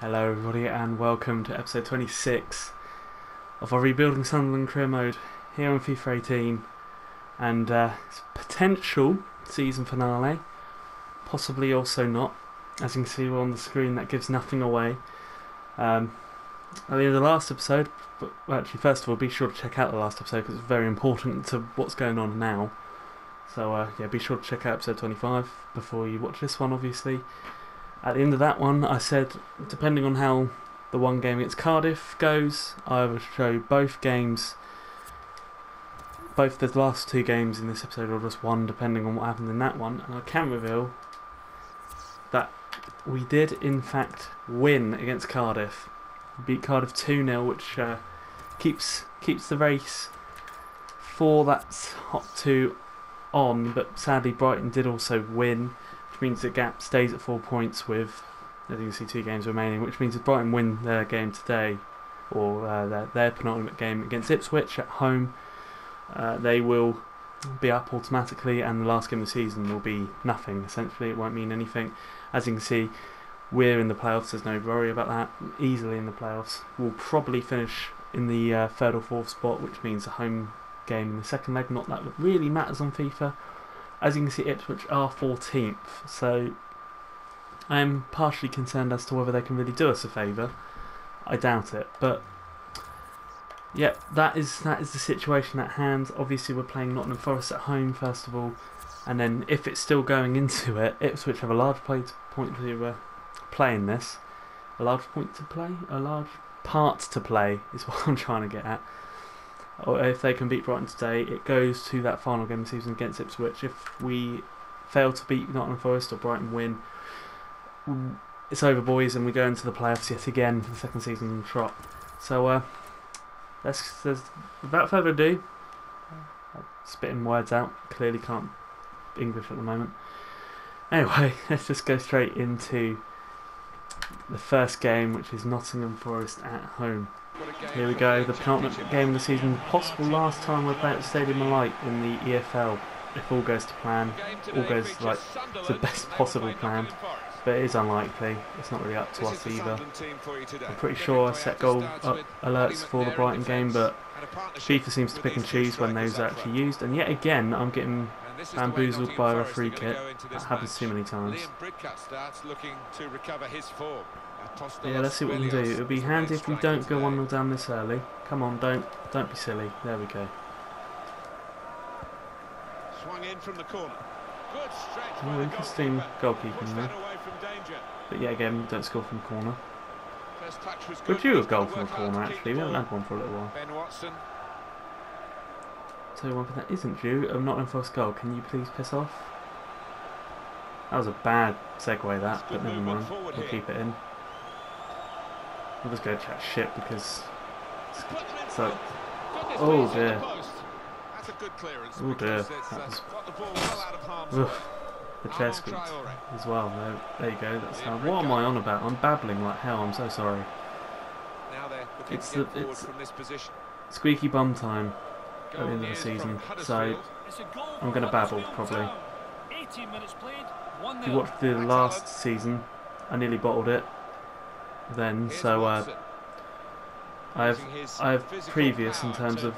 Hello everybody and welcome to episode 26 of our Rebuilding Sunderland career mode here on FIFA 18 and it's a potential season finale, possibly also not. As you can see on the screen, that gives nothing away. At the end of the last episode, but actually first of all be sure to check out the last episode because it's very important to what's going on now. So yeah, be sure to check out episode 25 before you watch this one obviously. At the end of that one, I said, depending on how the one game against Cardiff goes, I will show both games, both the last two games in this episode, or just one, depending on what happened in that one. And I can reveal that we did, in fact, win against Cardiff. We beat Cardiff 2-0, which keeps the race for that hot two on, but sadly Brighton did also win, means the gap stays at 4 points with, as you can see, 2 games remaining, which means if Brighton win their game today, or their penultimate game against Ipswich at home, they will be up automatically and the last game of the season will be nothing. Essentially, it won't mean anything. As you can see, we're in the playoffs, there's no worry about that, easily in the playoffs. We'll probably finish in the 3rd or 4th spot, which means a home game in the second leg. Not that it really matters on FIFA. As you can see, Ipswich are 14th, so I am partially concerned as to whether they can really do us a favour. I doubt it, but yeah, that is the situation at hand. Obviously, we're playing Nottingham Forest at home first of all, and then if it's still going into it, Ipswich have a large point to play in this. A large part to play is what I'm trying to get at. Or if they can beat Brighton today, it goes to that final game of the season against Ipswich. If we fail to beat Nottingham Forest or Brighton win, it's over, boys, and we go into the playoffs yet again for the second season in the trot. So, without further ado, I'm spitting words out, clearly can't English at the moment. Anyway, let's just go straight into the first game, which is Nottingham Forest at home. Here we go, the penultimate game of the season, possible last time we're playing at the Stadium of Light in the EFL, if all goes to plan, all goes like the best possible plan, but it is unlikely. It's not really up to us either. I'm pretty sure I set goal alerts for the Brighton game, but FIFA seems to pick and choose when those are actually used, and yet again I'm getting bamboozled by a referee kit. That happens too many times. Yeah, let's see what we can do. It would be handy if we don't go 1-0 down this early. Come on, don't be silly. There we go. Swung in from the corner. Good stretch. Oh, interesting goalkeeping there. But yeah, again, don't score from the corner. We're due a goal from the corner actually. We haven't had one for a little while. Tell you one thing that isn't due. I'm not in first goal. Can you please piss off? That was a bad segue, that, but never mind. We'll keep it in. We'll just go chat shit because it's like, oh dear, oh dear, that was, the chair squeaked as well. There you go. That's how. What am I on about? I'm babbling like hell. I'm so sorry. It's squeaky bum time at the end of the season, so I'm going to babble probably. If you watched the last season, I nearly bottled it then, so I have previous in terms of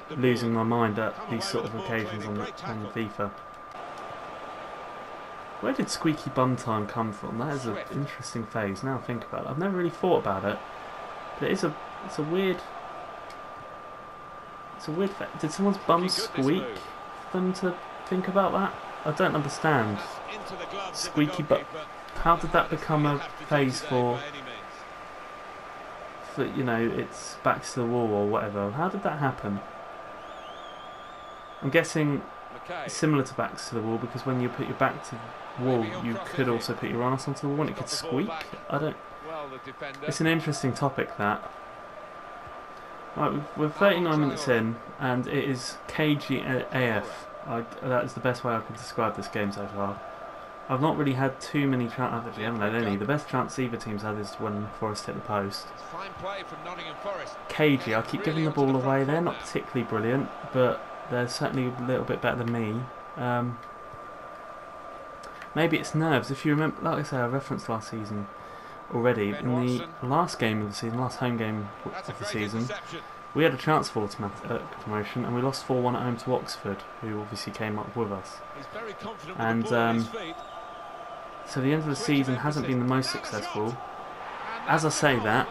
losing my mind at these sort of occasions on FIFA. Where did squeaky bum time come from? That is an interesting phase. Now I think about it, I've never really thought about it, but it's a weird fact. Did someone's bum squeak for them to think about that? I don't understand. Squeaky bum. How did that become a phase for, you know, it's backs to the wall or whatever? How did that happen? I'm guessing it's similar to backs to the wall because when you put your back to the wall, you could also put your arse onto the wall and it could squeak. I don't. It's an interesting topic, that. Right, we're 39 minutes in, and it is KGAF. That is the best way I can describe this game so far. I've not really had too many chances. Actually, I haven't had any. The best chance either team's had is when Forest hit the post. KG, I keep giving the ball away. They're not particularly brilliant, but they're certainly a little bit better than me. Maybe it's nerves. If you remember, like I say, I referenced last season, already. In the last game of the season, last home game of the season, we had a chance for automatic promotion, and we lost 4-1 at home to Oxford, who obviously came up with us. And so the end of the season hasn't been the most successful. As I say that,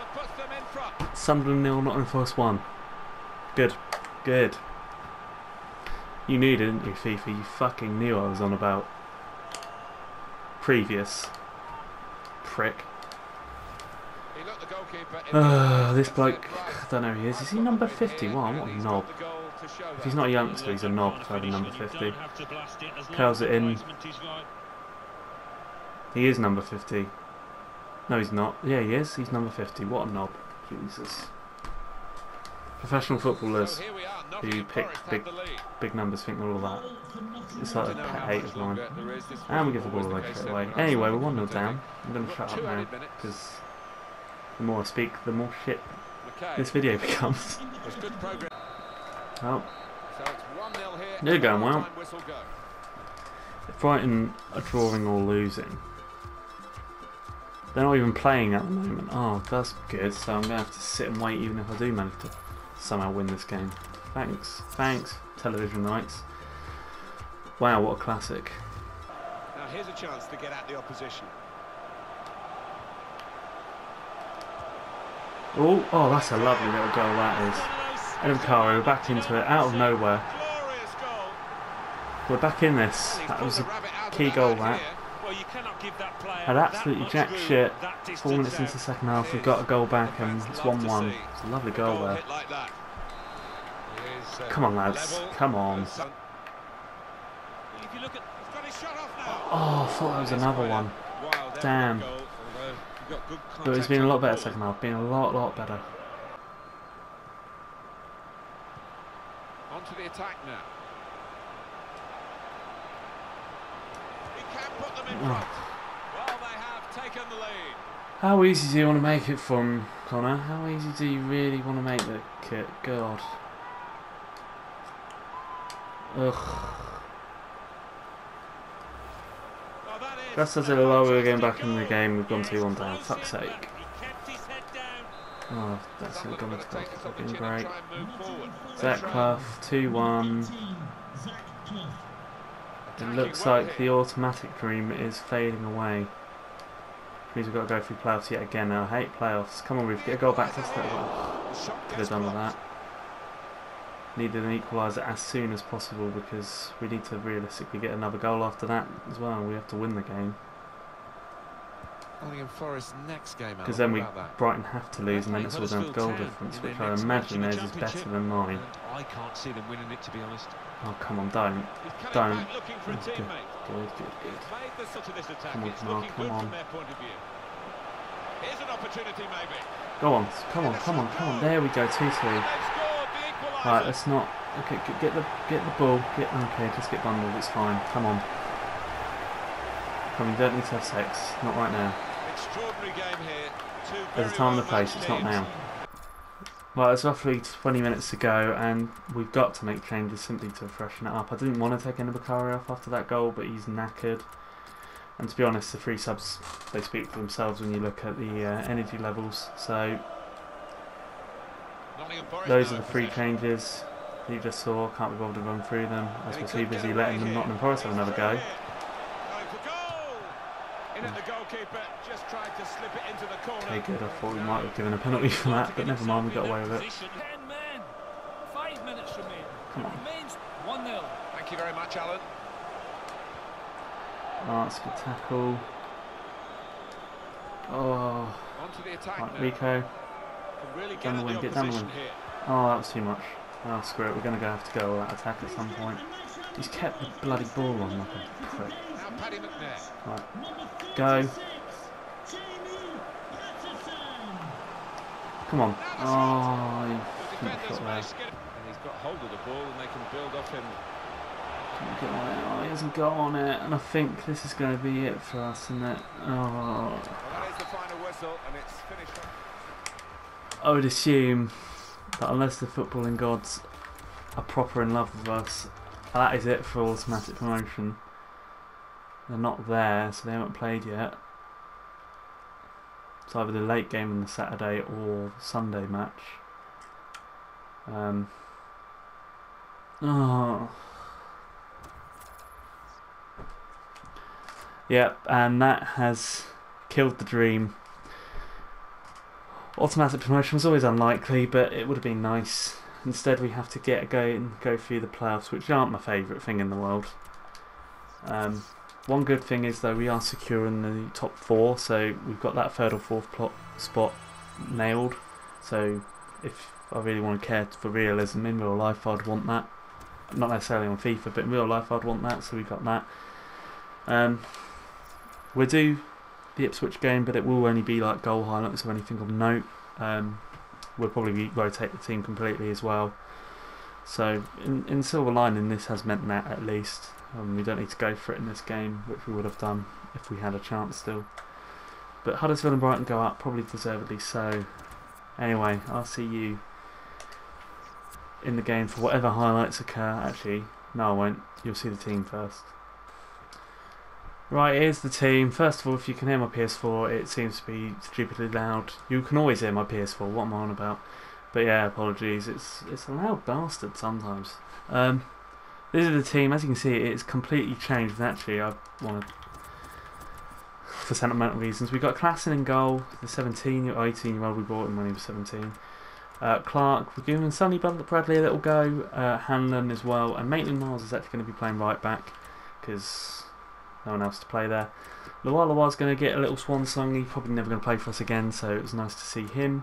Sunderland 0, Nottingham Forest 1. Good. Good. You knew, didn't you, FIFA? You fucking knew I was on about. Previous. Prick. This bloke, I don't know who he is. Is he number 51? What a knob. If he's not a youngster, he's a knob to have a number 50. Curls it in. He is number 50. No, he's not. Yeah, he is. He's number 50. What a knob. Jesus. Professional footballers who pick big numbers think they're all that. It's like a pet hate of mine. And we give the ball away straight away. Anyway, we're 1-0 down. I'm going to shut up now, because the more I speak, the more shit this video becomes. Oh. They're going well. If Brighton are drawing or losing, they're not even playing at the moment. Oh, that's good. So I'm going to have to sit and wait even if I do manage to somehow win this game. Thanks. Thanks, television rights. Wow, what a classic. Now here's a chance to get at the opposition. Oh, that's a lovely little goal that is. Adam Caro back into it, out of nowhere. We're back in this. That was a key goal, that. Had absolutely jack shit. 4 minutes into the second half, we've got a goal back and it's 1-1. It's a lovely goal there. Come on, lads. Come on. Oh, I thought that was another one. Damn. But it's been a lot better second half. Been a lot better. On to the attack now. He can put them in front. Well, they have taken the lead. How easy do you want to make it from Connor? How easy do you really want to make the kit? God. Ugh. Just as while we were getting back in the game, we've gone 2-1 down. Fuck's sake. Oh, that's not going to be fucking great. Zach Clough, 2-1. It looks like the automatic dream is fading away. Means we've got to go through playoffs yet again. I hate playoffs. Come on, we've got to go back to that. Could have done with that. Needed an equaliser as soon as possible because we need to realistically get another goal after that as well. We have to win the game. Nottingham Forest next game. Because then Brighton have to lose, and then it's all down to goal difference, which I imagine theirs is better than mine. I can't see them winning it, to be honest. Oh, come on, don't. Don't. Good. Come on. Here's an opportunity, maybe. Go on, come on. There we go, 2-2. Right, let's not. Okay, get the ball. Okay, just get bundled. It's fine. Come on. Come on, you don't need to have sex. Not right now. Extraordinary game here. There's a time and a place. It's not now. Well, it's roughly 20 minutes to go, and we've got to make changes simply to freshen it up. I didn't want to take Bakari off after that goal, but he's knackered. And to be honest, the free subs, they speak for themselves when you look at the energy levels. So those are the three changes that you just saw. Can't be bothered to run through them, as we're too busy letting them Nottingham Forest have another go. Okay, good. I thought we might have given a penalty for that, but never mind, we got away with it. Come on. Thank you very much, Alan. Oh, that's a good tackle. Oh. Right, Rico. Down the wing, get down the wing. Oh, that was too much. Oh, screw it, we're going to have to go that attack at some point. He's kept the bloody ball on like a prick. Right, go. Come on. Oh, he shot there. And he's got hold of the ball and they can build off him. Get on it. Oh, he hasn't got on it, and I think this is going to be it for us, isn't it? Oh. Well, that is the final whistle, and it's finished. I would assume that unless the footballing gods are proper in love with us, that is it for automatic promotion. They're not there, so they haven't played yet. It's either the late game on the Saturday or Sunday match. Yep, and that has killed the dream. Automatic promotion was always unlikely, but it would have been nice. Instead, we have to go through the playoffs, which aren't my favourite thing in the world. One good thing is though we are secure in the top 4, so we've got that 3rd or 4th spot nailed. So if I really want to care for realism in real life, I'd want that. Not necessarily on FIFA, but in real life I'd want that. So we got that. We'll do the Ipswich game, but it will only be like goal highlights or anything of note. We'll probably rotate the team completely as well. So in silver lining, this has meant that at least. We don't need to go for it in this game, which we would have done if we had a chance still. But Huddersfield and Brighton go up, probably deservedly so. Anyway, I'll see you in the game for whatever highlights occur. Actually, no I won't. You'll see the team first. Right, here's the team. First of all, if you can hear my PS4, it seems to be stupidly loud. You can always hear my PS4, what am I on about? But yeah, apologies, it's a loud bastard sometimes. This is the team. As you can see, it's completely changed. And actually, I want to, for sentimental reasons, we got Klassen in goal, the 18-year-old we bought him when he was 17. Clark, we're giving Sonny Bradley a little go. Hanlon as well, and Maitland-Niles is actually going to be playing right back because no one else to play there. Lualawa's going to get a little swan song. He's probably never going to play for us again, so it was nice to see him.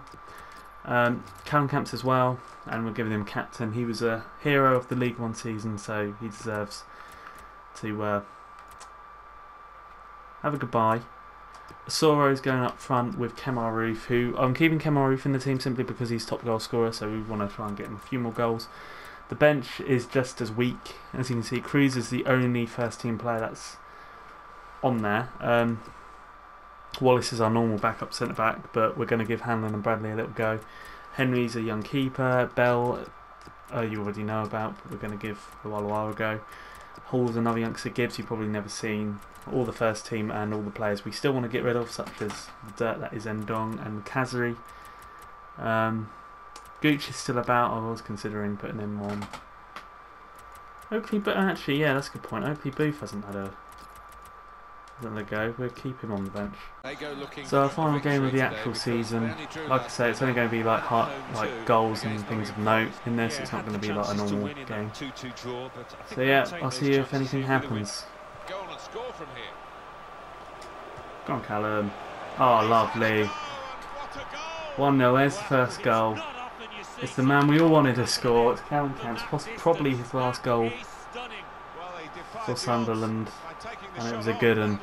Callum Camps as well, and we're giving him captain. He was a hero of the League One season, so he deserves to have a goodbye. Soro's going up front with Kemar Roof, who I'm keeping Kemar Roof in the team simply because he's top goal scorer, so we want to try and get him a few more goals. The bench is just as weak. As you can see, Cruz is the only first team player that's on there. Wallace is our normal backup centre back, but we're going to give Hanlon and Bradley a little go. Henry's a young keeper. Bell, you already know about, but we're going to give Lualawa a go. Hall's another youngster. Gibbs, you've probably never seen. All the first team and all the players we still want to get rid of, such as the dirt that is Endong and Kazari. Gooch is still about. I was considering putting him on. Oakley, but actually, yeah, that's a good point. Oakley Booth hasn't had a go. We'll keep him on the bench. So our final game of the actual season, like I say, it's only going to be like goals and things of note in this. It's not going to be like a normal game. So yeah, I'll see you if anything happens. Go on, Callum. Oh, lovely. 1-0, there's the first goal. It's the man we all wanted to score. It's Callum Camps, probably his last goal for Sunderland, and it was a good one.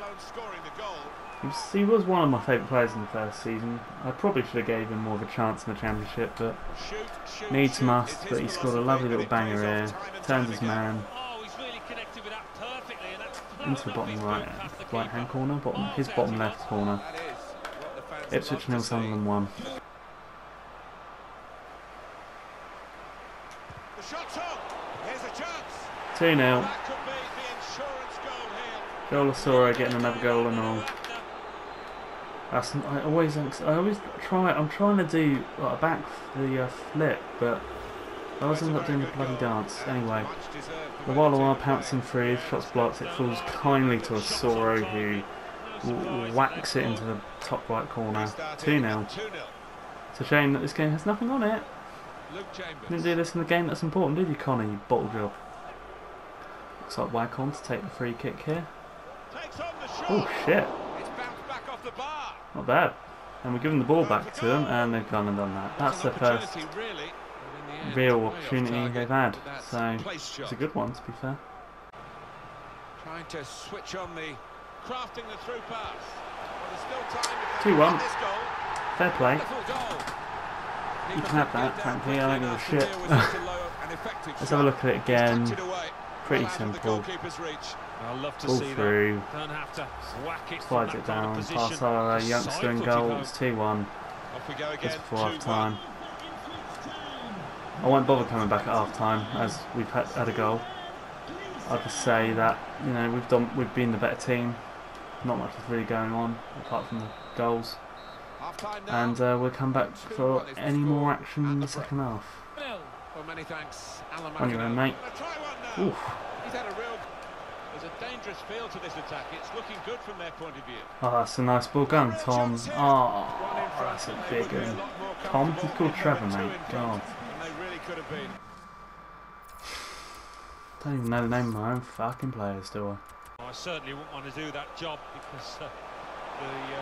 He was one of my favourite players in the first season. I probably should have gave him more of a chance in the Championship, but needs must. But he scored a lovely little banger here. Turns his man into the bottom right hand corner, his bottom left corner. Ipswich 0, Sunderland 1. 2-0. Joel Asoro getting another goal and all. I'm trying to do like the flip, but I always end up doing the bloody dance. Anyway, Lualawa pouncing through, shots blocked, it falls kindly to Asoro, who whacks it into the top right corner. 2-0. It's a shame that this game has nothing on it. Didn't do this in the game that's important, did you, Connor, you bottle job? Looks like Wacon to take the free kick here. Oh shit. Not bad. And we're giving the ball back to them, and they've gone and done that. That's their first real opportunity they've had. So it's a good one, to be fair. Trying to switch on the crafting the through pass. 2-1. Fair play. You can have that, frankly. I don't give a shit. Let's have a look at it again. Pretty simple. Ball through. Slides it down. Pass our youngster in goal. It's 2-1. Just before half time. I won't bother coming back at half time as we've had a goal. I'll just say that, you know, we've been the better team. Not much is really going on apart from the goals. and we'll come back for any more action in the second half. Well, many thanks, Alan. Anyway, mate. Oof. He's had a real. There's a dangerous feel to this attack. It's looking good from their point of view. Oh, that's a nice ball gun, Tom. Oh, that's a big one. Tom? He's called Trevor, mate. God. And they really could have been. Don't even know the name of my own fucking players, do I certainly wouldn't want to do that job because the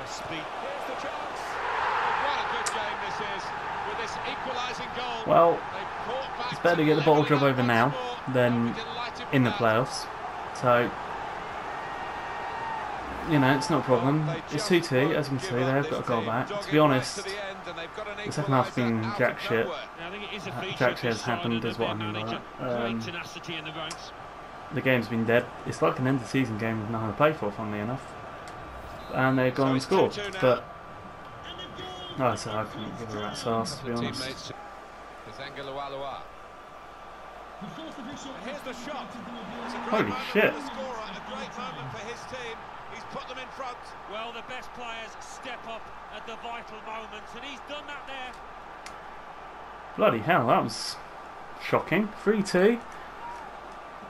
speed. Here's the chance. What a good game this is with this equalising goal. Well, it's better to get the bottle job over now than in the playoffs. So, you know, it's not a problem. It's 2-2, as you can see, they've got a goal back. To be honest, the second half's been jack shit. Jack shit has happened, is what I mean by that. The game's been dead. It's like an end of season game with nothing to play for, funnily enough. And they've gone and scored, but I couldn't give a rat's ass, to be honest. Here's the shot. Holy shit. A great moment for his team. He's put them in front. Well, the best players step up at the vital moments, and he's done that there. Bloody hell, that was shocking. 3-2.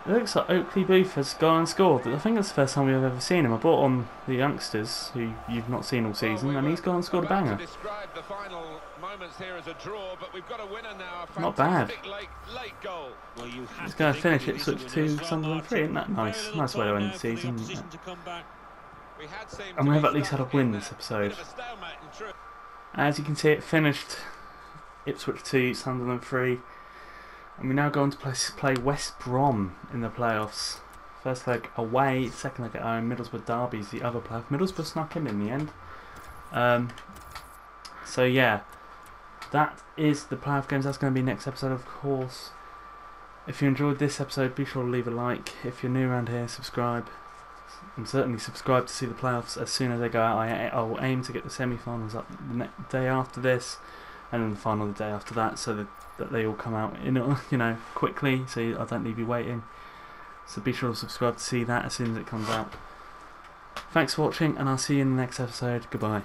It looks like Oakley Booth has gone and scored. I think that's the first time we've ever seen him. I brought on the youngsters, who you've not seen all season, and he's gone and scored a banger. Not bad. He's going to finish Ipswich 2, Sunderland 3, isn't that nice? Nice way to end the season, isn't it? And we've at least had a win this episode. As you can see, it finished Ipswich 2, Sunderland 3. And we now go on to play West Brom in the playoffs. First leg away, second leg at home. Middlesbrough Derby's the other playoff. Middlesbrough snuck in the end. So yeah, that is the playoff games. That's going to be next episode, of course. If you enjoyed this episode, be sure to leave a like. If you're new around here, subscribe. And certainly subscribe to see the playoffs as soon as they go out. I'll aim to get the semi-finals up the day after this, and then the final the day after that, so that they all come out quickly, so I don't leave you waiting. So be sure to subscribe to see that as soon as it comes out. Thanks for watching, and I'll see you in the next episode. Goodbye.